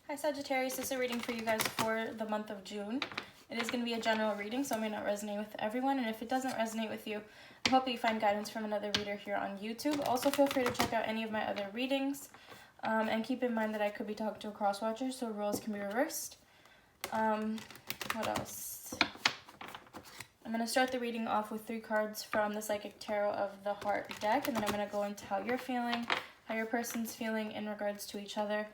Hi Sagittarius, this is a reading for you guys for the month of June. It is going to be a general reading, so it may not resonate with everyone, and if it doesn't resonate with you, I hope that you find guidance from another reader here on YouTube. Also, feel free to check out any of my other readings, and keep in mind that I could be talking to a cross-watcher, so roles can be reversed. What else? I'm going to start the reading off with 3 cards from the Psychic Tarot of the Heart deck, and then I'm going to go into how you're feeling, how your person's feeling in regards to each other.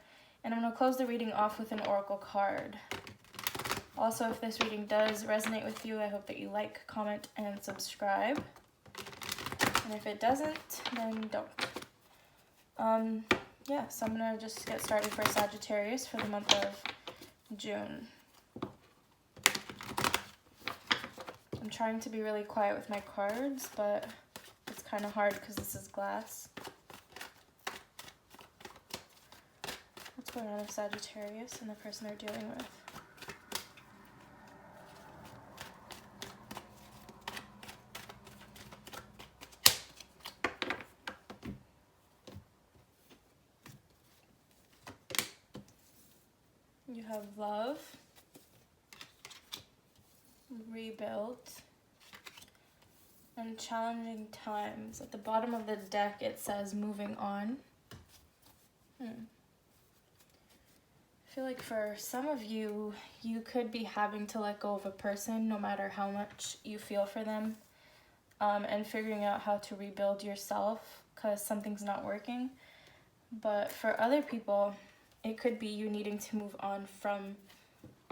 And I'm going to close the reading off with an oracle card. Also, if this reading does resonate with you, I hope that you like, comment, and subscribe. And if it doesn't, then don't. Yeah, so I'm going to just get started for Sagittarius for the month of June. I'm trying to be really quiet with my cards, but it's kind of hard because this is glass. What's going on with Sagittarius and the person they're dealing with? You have love, rebuild, and challenging times. At the bottom of the deck, it says moving on. I feel like for some of you, you could be having to let go of a person no matter how much you feel for them, and figuring out how to rebuild yourself because something's not working. But for other people, it could be you needing to move on from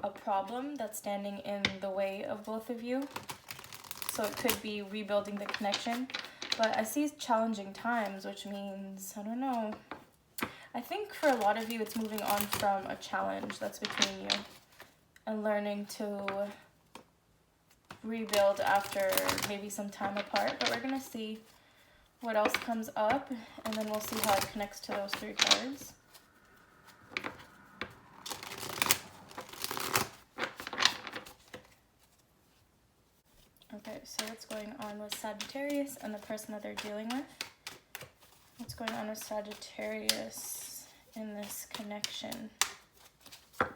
a problem that's standing in the way of both of you. So it could be rebuilding the connection. But I see challenging times, which means, I don't know. I think for a lot of you, it's moving on from a challenge that's between you and learning to rebuild after maybe some time apart. But we're going to see what else comes up, and then we'll see how it connects to those 3 cards. Okay, so what's going on with Sagittarius and the person that they're dealing with? What's going on with Sagittarius in this connection? I'm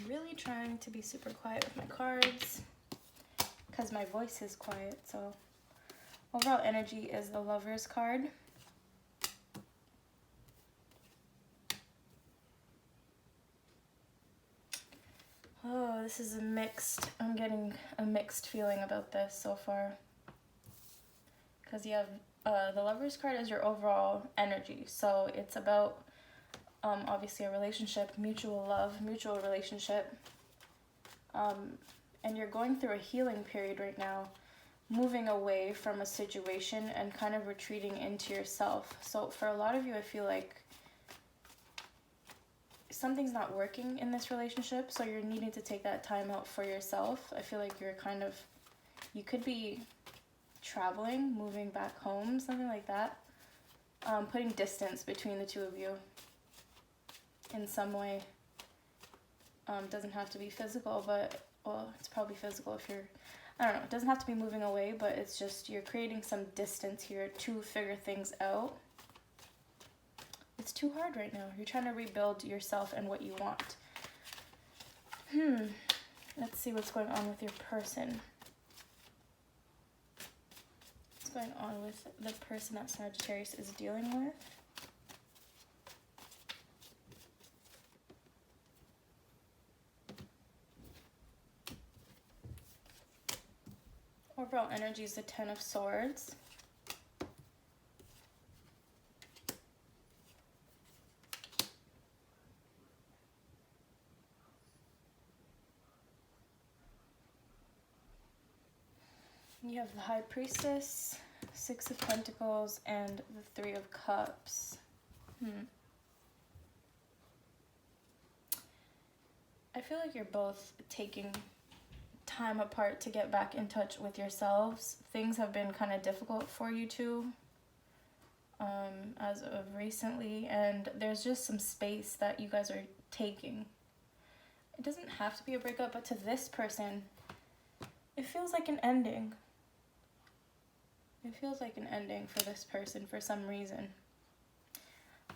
really trying to be super quiet with my cards because my voice is quiet. So overall energy is the Lover's card. Oh, this is I'm getting a mixed feeling about this so far. Because you have the Lover's card is your overall energy. So it's about obviously a relationship, mutual love, mutual relationship. And you're going through a healing period right now, moving away from a situation and kind of retreating into yourself. So for a lot of you, I feel like something's not working in this relationship, so you're needing to take that time out for yourself. I feel like you could be traveling, moving back home, something like that. Putting distance between the 2 of you in some way. Doesn't have to be physical, but, well, it's probably physical if you're, I don't know, it doesn't have to be moving away, but it's just you're creating some distance here to figure things out. It's too hard right now. You're trying to rebuild yourself and what you want. Let's see what's going on with your person. What's going on with the person that Sagittarius is dealing with? Overall energy is the 10 of Swords. You have the High Priestess, 6 of Pentacles, and the 3 of Cups. I feel like you're both taking time apart to get back in touch with yourselves. Things have been kind of difficult for you two as of recently, and there's just some space that you guys are taking. It doesn't have to be a breakup, but to this person, it feels like an ending. It feels like an ending for this person for some reason.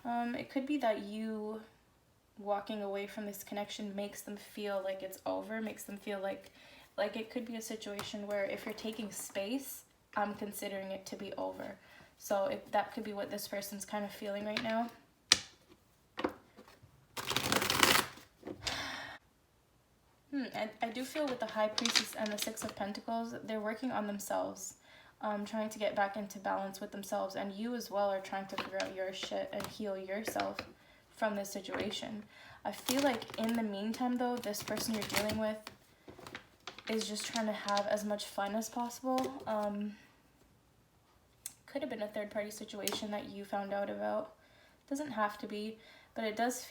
It could be that you walking away from this connection makes them feel like it's over, makes them feel like it could be a situation where if you're taking space, I'm considering it to be over. So that could be what this person's kind of feeling right now. I do feel with the High Priestess and the Six of Pentacles, they're working on themselves, trying to get back into balance with themselves, and you as well are trying to figure out your shit and heal yourself from this situation. I feel like in the meantime, though, this person you're dealing with is just trying to have as much fun as possible. Could have been a third-party situation that you found out about. Doesn't have to be, but it does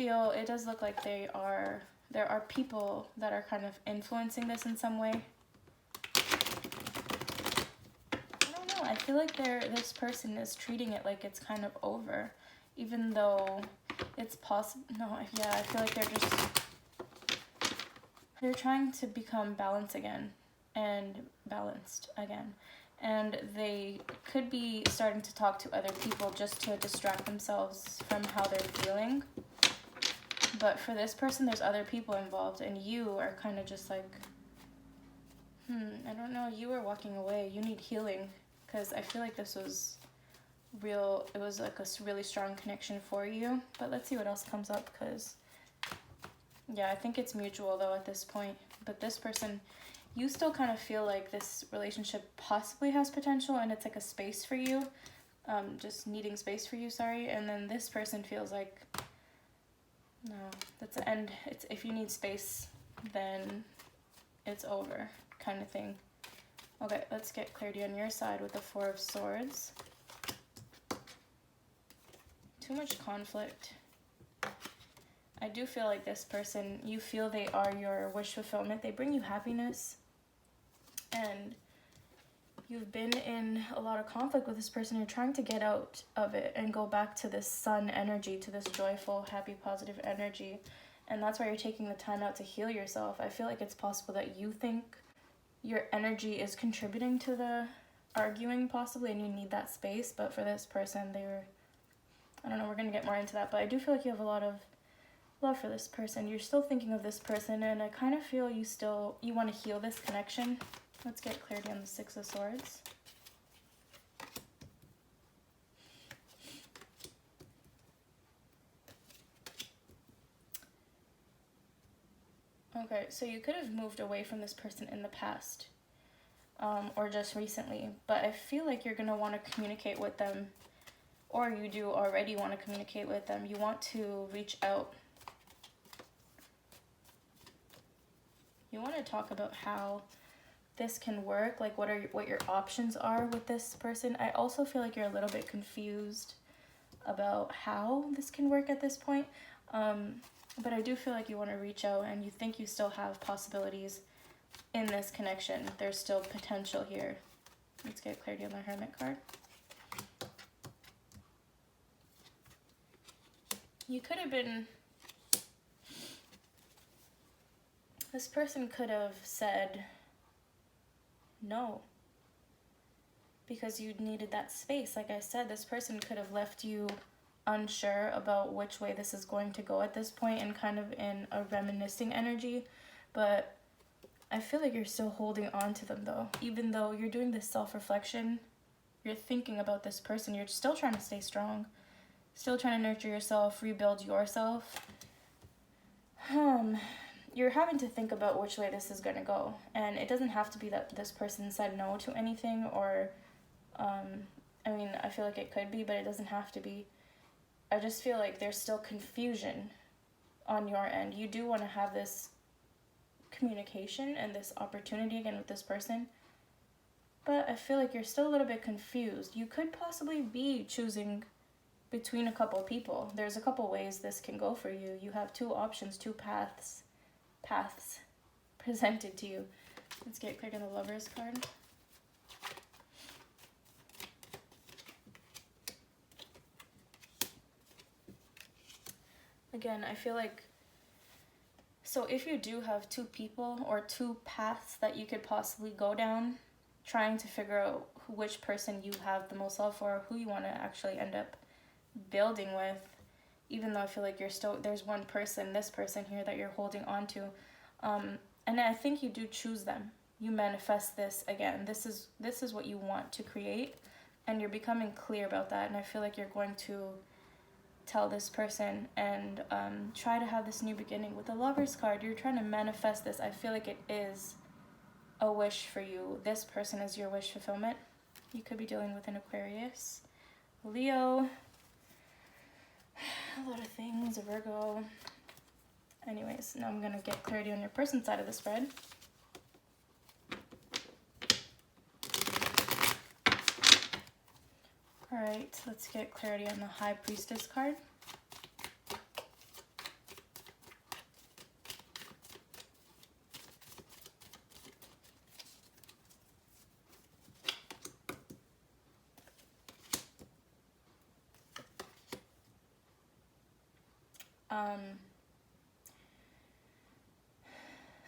look like there are people that are kind of influencing this in some way. I don't know. I feel like this person is treating it like it's kind of over, even though it's possible. No, yeah, I feel like they're trying to become balanced again. And they could be starting to talk to other people just to distract themselves from how they're feeling. But for this person, there's other people involved, and you are kind of just like, I don't know, you are walking away. You need healing, because I feel like this was real. It was like a really strong connection for you. But let's see what else comes up, because, yeah, I think it's mutual, though, at this point. But this person, you still kind of feel like this relationship possibly has potential, and it's like a space for you, just needing space for you, sorry. And then this person feels like, no, that's the end. It's if you need space, then it's over, kind of thing. Okay, let's get clarity on your side with the Four of Swords. Too much conflict. I do feel like this person, you feel they are your wish fulfillment. They bring you happiness. And you've been in a lot of conflict with this person. You're trying to get out of it and go back to this sun energy, to this joyful, happy, positive energy. And that's why you're taking the time out to heal yourself. I feel like it's possible that you think your energy is contributing to the arguing possibly, and you need that space. But for this person, I don't know, we're going to get more into that. But I do feel like you have a lot of love for this person. You're still thinking of this person, and I kind of feel you want to heal this connection. Let's get clarity on the Six of Swords. Okay, so you could have moved away from this person in the past, or just recently, but I feel like you're going to want to communicate with them, or you do already want to communicate with them. You want to reach out. You want to talk about how this can work, like what your options are with this person. I also feel like you're a little bit confused about how this can work at this point, but I do feel like you want to reach out, and you think you still have possibilities in this connection. There's still potential here. Let's get clarity on the Hermit card. You could have been, this person could have said no, because you needed that space. Like I said, this person could have left you unsure about which way this is going to go at this point, and kind of in a reminiscing energy. But I feel like you're still holding on to them, though. Even though you're doing this self-reflection, you're thinking about this person, you're still trying to stay strong, still trying to nurture yourself, rebuild yourself. You're having to think about which way this is going to go. And it doesn't have to be that this person said no to anything, or, I mean, I feel like it could be, but it doesn't have to be. I just feel like there's still confusion on your end. You do want to have this communication and this opportunity again with this person, but I feel like you're still a little bit confused. You could possibly be choosing between a couple people. There's a couple ways this can go for you. You have two options, two paths presented to you. Let's get cleared on the Lovers card. Again, I feel like, so if you do have two people or two paths that you could possibly go down, trying to figure out which person you have the most love for, who you want to actually end up building with, even though I feel like you're still, there's one person, this person here that you're holding on to. And I think you do choose them. You manifest this again. This is what you want to create, and you're becoming clear about that. And I feel like you're going to tell this person and try to have this new beginning. With the Lover's card, you're trying to manifest this. I feel like it is a wish for you. This person is your wish fulfillment. You could be dealing with an Aquarius, Leo, a lot of things, a Virgo. Anyways, now I'm going to get clarity on your person's side of the spread. Alright, let's get clarity on the High Priestess card.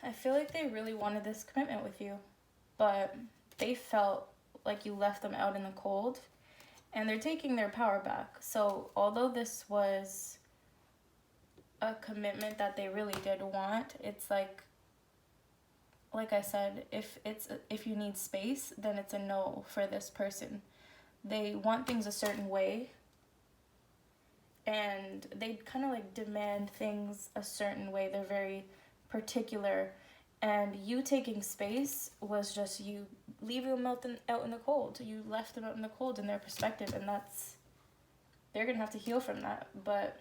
I feel like they really wanted this commitment with you, but they felt like you left them out in the cold, and they're taking their power back. So although this was a commitment that they really did want, it's like I said, if you need space, then it's a no for this person. They want things a certain way, and they kind of like demand things a certain way. They're very particular, and you taking space was just you leaving them out in the cold. You left them out in the cold in their perspective, and they're gonna have to heal from that. But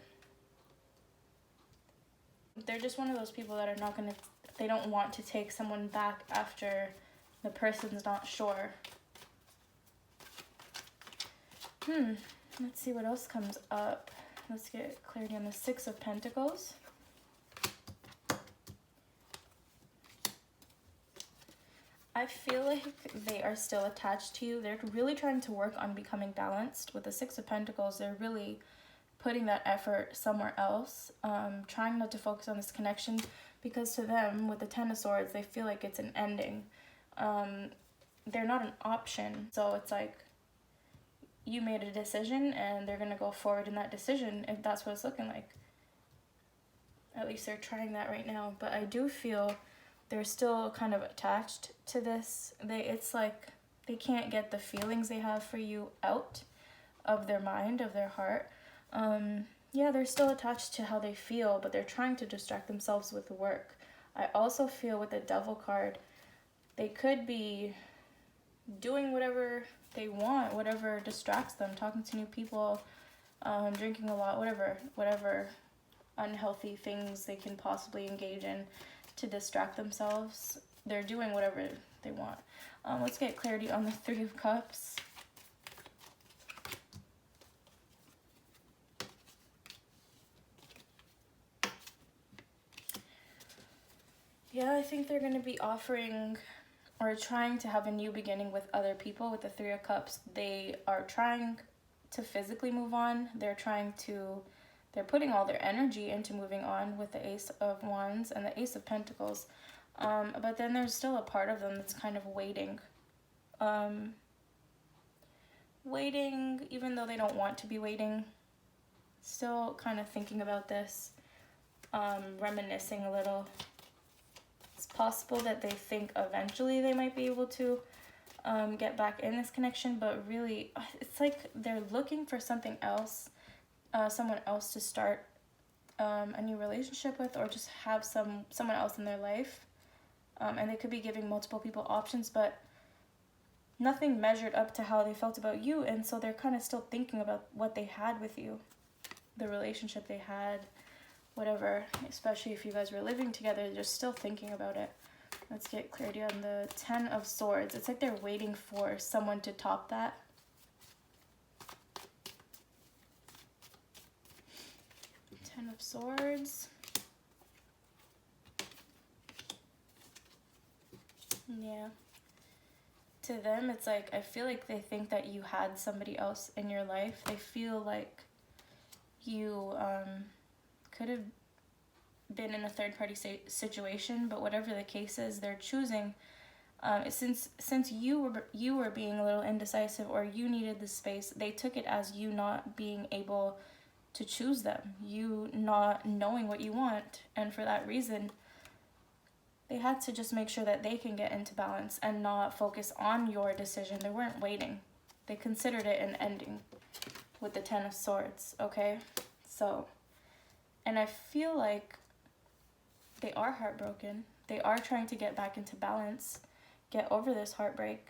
they're just one of those people that are not gonna, they don't want to take someone back after the person's not sure. Let's see what else comes up. Let's get clarity on the Six of Pentacles. I feel like they are still attached to you. They're really trying to work on becoming balanced. With the Six of Pentacles, they're really putting that effort somewhere else, trying not to focus on this connection, because to them, with the Ten of Swords, they feel like it's an ending. They're not an option. So it's like you made a decision, and they're going to go forward in that decision if that's what it's looking like. At least they're trying that right now. But I do feel they're still kind of attached to this. It's like they can't get the feelings they have for you out of their mind, of their heart. Yeah, they're still attached to how they feel, but they're trying to distract themselves with work. I also feel with the Devil card, they could be doing whatever they want, whatever distracts them, talking to new people, drinking a lot, whatever unhealthy things they can possibly engage in to distract themselves. They're doing whatever they want. Let's get clarity on the Three of Cups. Yeah, I think they're going to be offering or trying to have a new beginning with other people. With the Three of Cups, they are trying to physically move on. They're putting all their energy into moving on with the Ace of Wands and the Ace of Pentacles. But then there's still a part of them that's kind of waiting. Waiting, even though they don't want to be waiting. Still kind of thinking about this. Reminiscing a little. It's possible that they think eventually they might be able to get back in this connection, but really, it's like they're looking for something else, someone else to start a new relationship with, or just have someone else in their life. And they could be giving multiple people options, but nothing measured up to how they felt about you, and so they're kind of still thinking about what they had with you, the relationship they had, whatever, especially if you guys were living together, they're still thinking about it. Let's get clarity on the Ten of Swords. It's like they're waiting for someone to top that. Ten of Swords. Yeah. To them, it's like, I feel like they think that you had somebody else in your life. They feel like you could have been in a third-party situation, but whatever the case is, they're choosing. Since you were being a little indecisive, or you needed the space, they took it as you not being able to choose them, you not knowing what you want. And for that reason, they had to just make sure that they can get into balance and not focus on your decision. They weren't waiting. They considered it an ending with the Ten of Swords, okay? So, and I feel like they are heartbroken. They are trying to get back into balance, get over this heartbreak.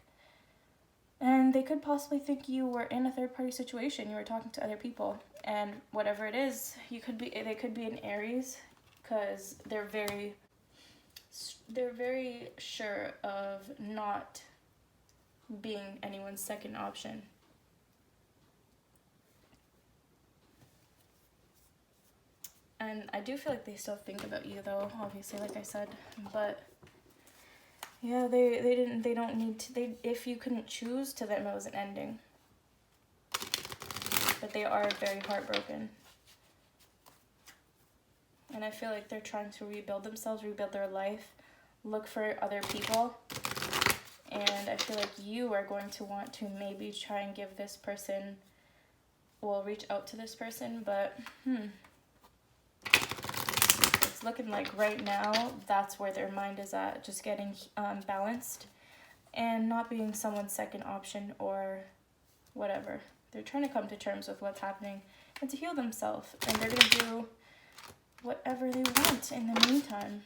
And they could possibly think you were in a third-party situation. You were talking to other people. And whatever it is, they could be an Aries, because they're very sure of not being anyone's second option. And I do feel like they still think about you, though, obviously, like I said. But yeah, they don't need to, if you couldn't choose, to them it was an ending. But they are very heartbroken. And I feel like they're trying to rebuild themselves, rebuild their life, look for other people. And I feel like you are going to want to maybe try and give this person, well, reach out to this person, but it's looking like right now that's where their mind is at, just getting balanced and not being someone's second option or whatever. They're trying to come to terms with what's happening and to heal themselves, and they're going to do whatever they want in the meantime.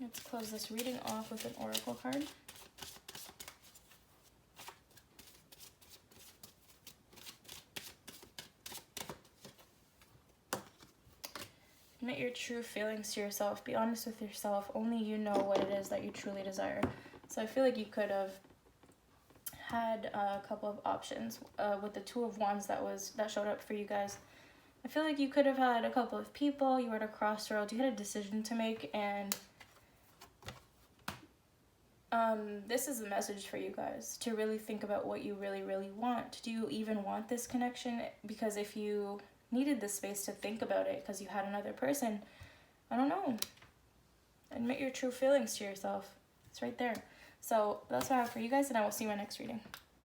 Let's close this reading off with an oracle card. Admit your true feelings to yourself. Be honest with yourself. Only you know what it is that you truly desire. So I feel like you could have had a couple of options with the Two of Wands that showed up for you guys. I feel like you could have had a couple of people. You were at a crossroads. You had a decision to make, and this is a message for you guys to really think about what you really, really want. Do you even want this connection? Because if you needed the space to think about it because you had another person, I don't know. Admit your true feelings to yourself. It's right there. So that's what I have for you guys, and I will see you in my next reading.